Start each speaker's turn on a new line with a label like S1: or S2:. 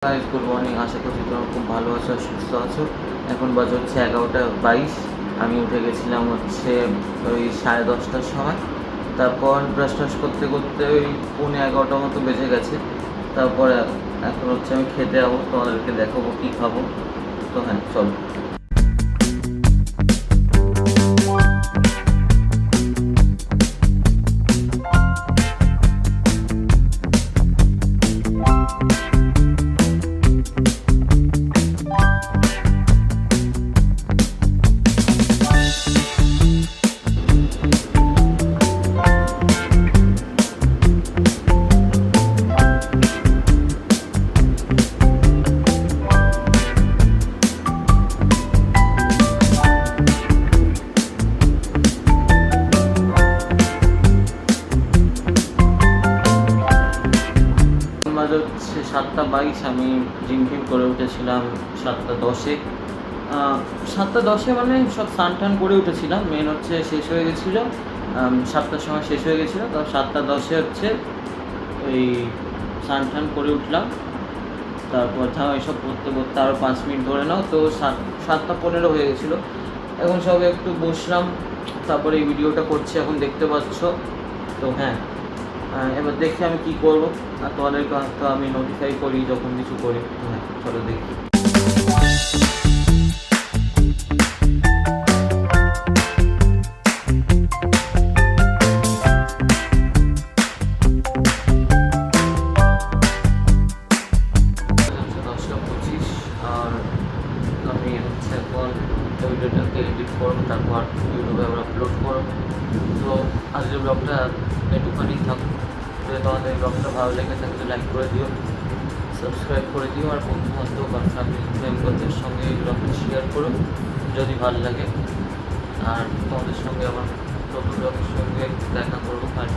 S1: Guys, good morning. আশা করছি তোমরা খুব ভালো আছো আর সুস্থ আছো। এখন বাজে হচ্ছে 11টা 22। আমি উঠে গেছিলাম হচ্ছে ওই 10:30টার সময়। তারপর ব্রাশ টাশ করতে করতে ওই 11:45 মতো বেজে গেছে। তারপরে এখন হচ্ছে আমি খেতে যাবো, তোমাদেরকে দেখাবো কী খাবো। তো হ্যাঁ, চলো। বাজে হচ্ছে 7:22। আমি জিম ফিম করে উঠেছিলাম 7:10-এ। 7:10-এ মানে সব স্নান টান করে উঠেছিলাম। মেন হচ্ছে শেষ হয়ে গেছিলো 7টার সময় শেষ হয়ে গেছিলো। তো 7:10-এ হচ্ছে ওই স্নান টান করে উঠলাম। তারপর এইসব করতে করতে আরও 5 মিনিট ধরে নাও, তো 7:15 হয়ে গেছিলো। এখন সব একটু বসলাম, তারপরে এই ভিডিওটা করছি, এখন দেখতে পাচ্ছ। তো হ্যাঁ, এবার দেখি আমি কী করবো, আর তোমাদেরকে হয়তো আমি নোটিফাই করি যখন কিছু করি। হ্যাঁ, চলো দেখি। হচ্ছে 10:25, আর আমি হচ্ছে এখন ভিডিওটাকে এডিট করবো, তারপর ইউটিউবে আবার আপলোড করবো। তো আজকের ব্লগটা একটুখানি থাকুক। যদি তোমাদের এই ব্লগটা ভালো লেগে থাকে তো লাইক করে দিও, সাবস্ক্রাইব করে দিও, আর বন্ধু বান্ধব আর ফ্যামিলি মেম্বারদের সঙ্গে এই ব্লগটা শেয়ার করো যদি ভালো লাগে। আর তোমাদের সঙ্গে আমার নতুন ব্লগের সঙ্গে দেখা করবো। আর